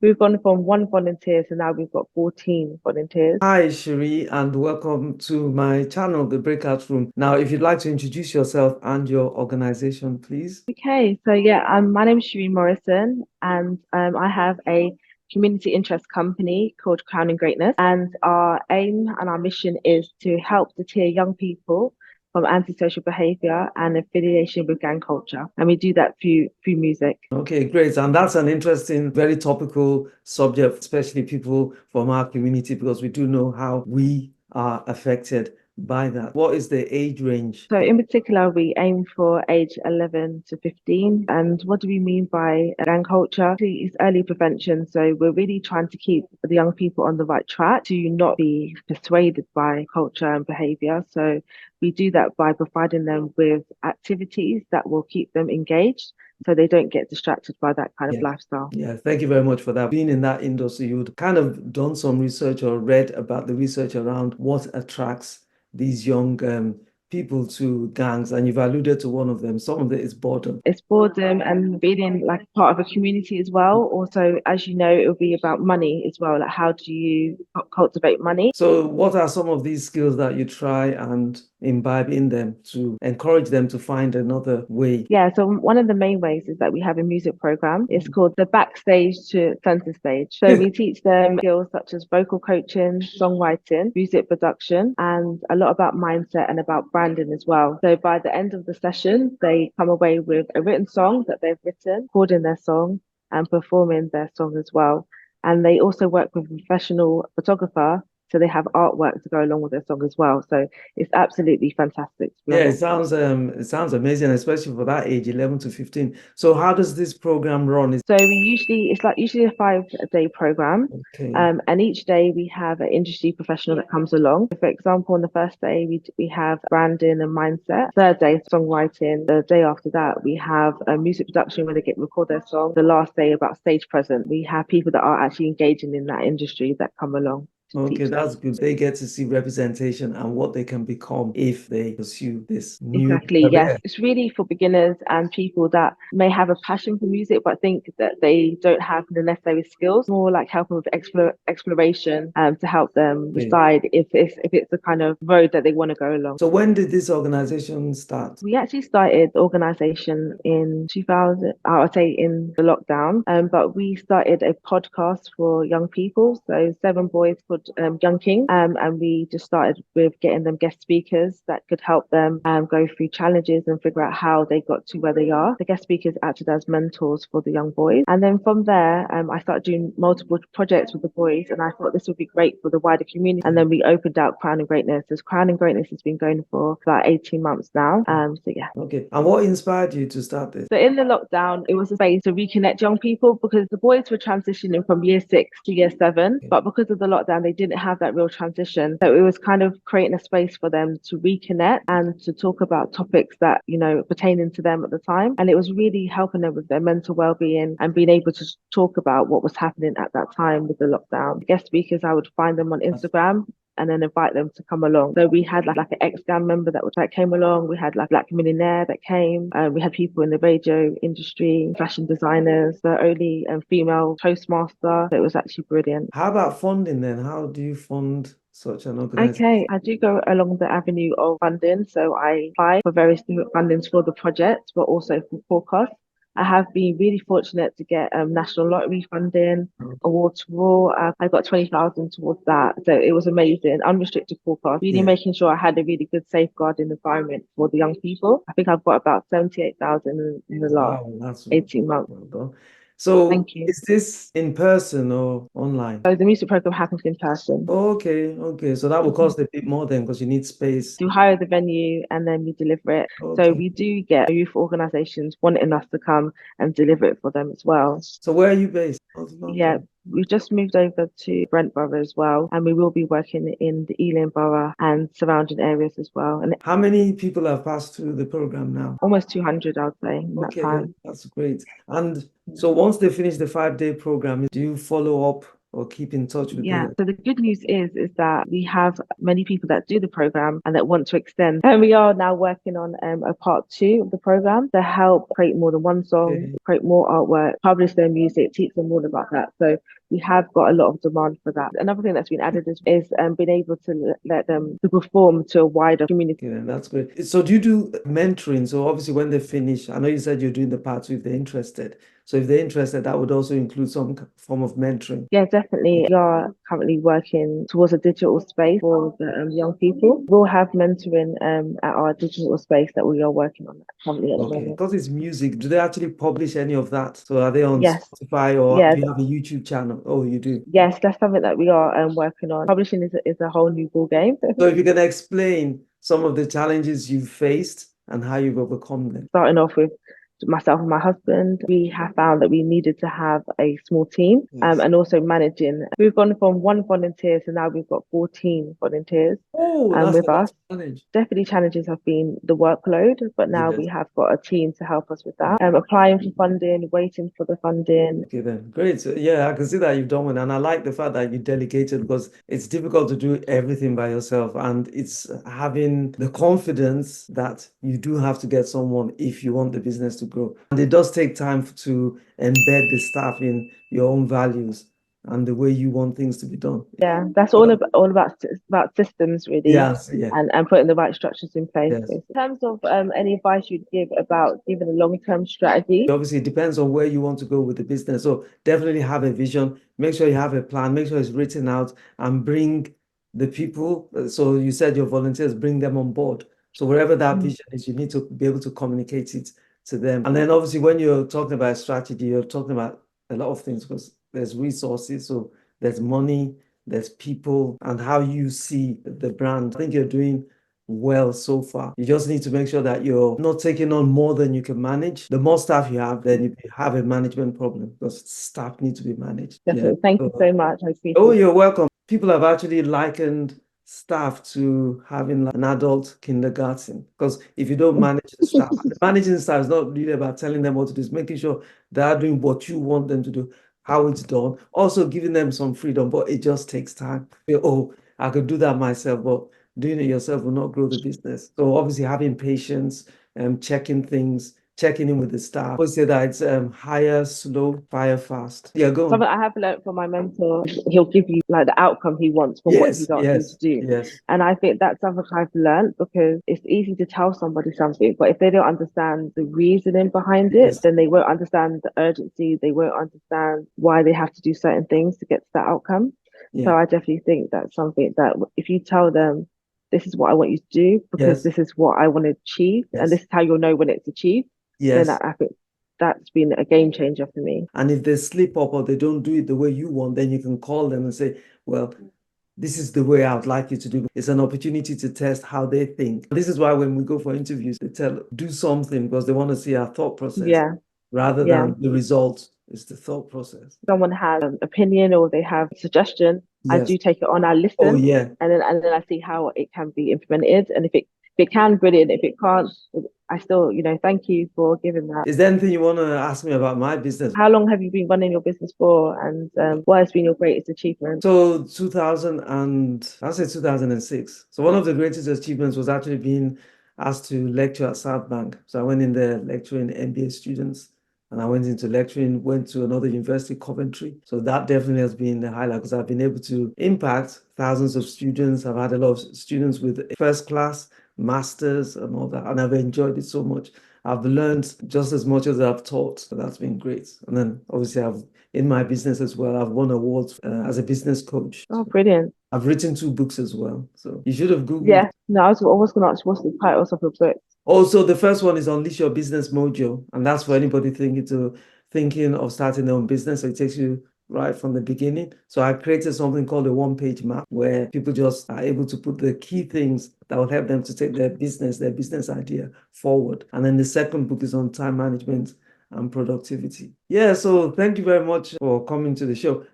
We've gone from one volunteer to now we've got 14 volunteers. Hi, Shiri, and welcome to my channel, The Breakout Room. Now, if you'd like to introduce yourself and your organization, please. Okay, so yeah, my name is Shireen Morrison, and I have a community interest company called Crowning Greatness. And our aim and our mission is to help deter young people from antisocial behaviour and affiliation with gang culture. And we do that through music. Okay, great. And that's an interesting, very topical subject, especially people from our community, because we do know how we are affected by that. What is the age range? So in particular, we aim for age 11 to 15. And what do we mean by gang culture? It's early prevention. So we're really trying to keep the young people on the right track to not be persuaded by culture and behavior. So we do that by providing them with activities that will keep them engaged so they don't get distracted by that kind of Yeah. lifestyle. Yeah, thank you very much for that. Being in that industry, you'd kind of done some research or read about the research around what attracts these young people to gangs, and you've alluded to one of them. Some of it is boredom. It's boredom and being like part of a community as well. Also, as you know, it'll be about money as well. Like, how do you cultivate money? So, what are some of these skills that you try and imbibe in them to encourage them to find another way? Yeah, so one of the main ways is that we have a music program. It's called the backstage to center stage. So we teach them skills such as vocal coaching, songwriting, music production, and a lot about mindset and about branding as well. So by the end of the session, they come away with a written song that they've written, recording their song and performing their song as well. And they also work with a professional photographer. So they have artwork to go along with their song as well. So it's absolutely fantastic, to be Yeah, honest. it sounds amazing, especially for that age, 11 to 15. So how does this program run? Is So it's like usually a 5 day program. okay. And each day we have an industry professional that comes along. For example, on the first day, we have branding and mindset. Third day, songwriting. The day after that, we have a music production where they get record their song. The last day about stage present. We have people that are actually engaging in that industry that come along to Okay, teach them. that's good. They get to see representation and what they can become if they pursue this new Exactly, yes. career. It's really for beginners and people that may have a passion for music but think that they don't have the necessary skills. More like helping with exploration to help them Okay. decide if it's the kind of road that they want to go along. So when did this organization start? We actually started the organization in 2000, I would say in the lockdown, but we started a podcast for young people. So seven boys called Young King, and we just started with getting them guest speakers that could help them go through challenges and figure out how they got to where they are. The guest speakers acted as mentors for the young boys. And then from there, I started doing multiple projects with the boys, and I thought this would be great for the wider community. And then we opened out Crowning Greatness. This Crowning Greatness has been going for about 18 months now. So yeah. Okay. And what inspired you to start this? So in the lockdown, it was a space to reconnect young people because the boys were transitioning from year 6 to year 7, Okay. but because of the lockdown, they didn't have that real transition. So it was kind of creating a space for them to reconnect and to talk about topics that, pertaining to them at the time. And it was really helping them with their mental well-being and being able to talk about what was happening at that time with the lockdown. Guest speakers, I would find them on Instagram and then invite them to come along. So we had like an ex-gang member that came along. We had like Black millionaire that came. We had people in the radio industry, fashion designers, the only female toastmaster. So it was actually brilliant. How about funding then? How do you fund such an organization? Okay, I do go along the avenue of funding. So I apply for various different fundings for the project, but also for forecast. I have been really fortunate to get national lottery funding, awards for all. I got 20,000 towards that. So it was amazing. Unrestricted forecast, really Yeah. making sure I had a really good safeguarding environment for the young people. I think I've got about 78,000 in the last Wow, that's 18 months. well done. So Thank you. is this in person or online? So the music program happens in person. Okay, okay. So that will Mhm. cost a bit more then because you need space. You hire the venue and then we deliver it. So Okay. we do get youth organisations wanting us to come and deliver it for them as well. So where are you based? Oh, Yeah, London. we've just moved over to Brent Borough as well, and we will be working in the Ealing Borough and surrounding areas as well. And How many people have passed through the program now? almost 200, I'd say, in that Okay, yeah, time. that's great. And so once they finish the 5-day program, do you follow up or keep in touch with Yeah, the... so the good news is that we have many people that do the program and that want to extend. And we are now working on a part two of the program to help create more than one song, Okay. create more artwork, publish their music, teach them all about that. So we have got a lot of demand for that. Another thing that's been added is being able to let them to perform to a wider community. Okay, then that's great. So do you do mentoring? So obviously when they finish, I know you said you're doing the part two if they're interested. So if they're interested, that would also include some form of mentoring. Yeah, definitely. We are currently working towards a digital space for the young people. We'll have mentoring at our digital space that we are working on currently at the Okay. moment. Because it's music, do they actually publish any of that? So are they on Yes, Spotify or yeah, do you have a YouTube channel? Oh, you do. yes, that's something that we are working on. Publishing is a whole new ball game. So if you can explain some of the challenges you've faced and how you've overcome them. Starting off with myself and my husband, we have found that we needed to have a small team Yes. and also managing. We've gone from one volunteer to now we've got 14 volunteers Oh, that's a with lot us. of challenge. Definitely challenges have been the workload, but now Yes. we have got a team to help us with that. Applying for funding, waiting for the funding. Okay, then great. So, yeah, I can see that you've done one, and I like the fact that you delegated because it's difficult to do everything by yourself, and it's having the confidence that you do have to get someone if you want the business to grow. And it does take time to embed the staff in your own values and the way you want things to be done. Yeah, that's all about systems really, Yes, yeah, and putting the right structures in place. yes. Basically. In terms of any advice you'd give about giving a long-term strategy. Obviously, it depends on where you want to go with the business. So definitely have a vision. Make sure you have a plan. Make sure it's written out and bring the people. So you said your volunteers, bring them on board. So wherever that Mm. vision is, you need to be able to communicate it to them. And then obviously when you're talking about strategy, you're talking about a lot of things because there's resources. So there's money, there's people, and how you see the brand. I think you're doing well so far. You just need to make sure that you're not taking on more than you can manage. The more staff you have, then you have a management problem because staff need to be managed. Yeah. Definitely. Thank you so much. I appreciate Oh, it. you're welcome. People have actually likened staff to having like an adult kindergarten because if you don't manage the staff, managing staff is not really about telling them what to do, it's making sure they're doing what you want them to do, how it's done, also giving them some freedom, but it just takes time. Oh, I could do that myself, but doing it yourself will not grow the business. So obviously having patience and checking things, checking in with the staff. I always say that it's hire slow, fire fast. Yeah, go on. Something I have learned from my mentor, he'll give you like the outcome he wants from what Yes, he's asked you to yes, do. yes, And I think that's something I've learned because it's easy to tell somebody something, but if they don't understand the reasoning behind it, yes, then they won't understand the urgency, they won't understand why they have to do certain things to get to that outcome. So yeah, I definitely think that's something that if you tell them, this is what I want you to do because yes, this is what I want to achieve, and yes, this is how you'll know when it's achieved, then yes. I think that's been a game changer for me. And if they slip up or they don't do it the way you want, then you can call them and say, well, this is the way I would like you to do it. It's an opportunity to test how they think. This is why when we go for interviews, they tell, do something because they want to see our thought process Yeah, rather yeah. than the results. It's the thought process. Someone has an opinion or they have a suggestion, I Yes. do take it on, I Oh, listen, yeah. and then I see how it can be implemented. And if it can, brilliant. If it can't, I still, thank you for giving that. Is there anything you want to ask me about my business? How long have you been running your business for, and what has been your greatest achievement? So 2000 and I say 2006. So one of the greatest achievements was actually being asked to lecture at South Bank. So I went in there lecturing MBA students and I went into lecturing, went to another university, Coventry. So that definitely has been the highlight because I've been able to impact thousands of students. I've had a lot of students with first class, masters and all that. And I've enjoyed it so much. I've learned just as much as I've taught. So that's been great. And then obviously in my business as well, I've won awards as a business coach. Oh, brilliant. I've written 2 books as well. So you should have Googled. Yeah, no, I was going to ask what's the titles of your book? Also, the first one is Unleash Your Business Mojo. And that's for anybody thinking of starting their own business. So it takes you right from the beginning. So I created something called a one-page map where people just are able to put the key things that will help them to take their business idea forward. And then the second book is on time management and productivity. Yeah, so thank you very much for coming to the show.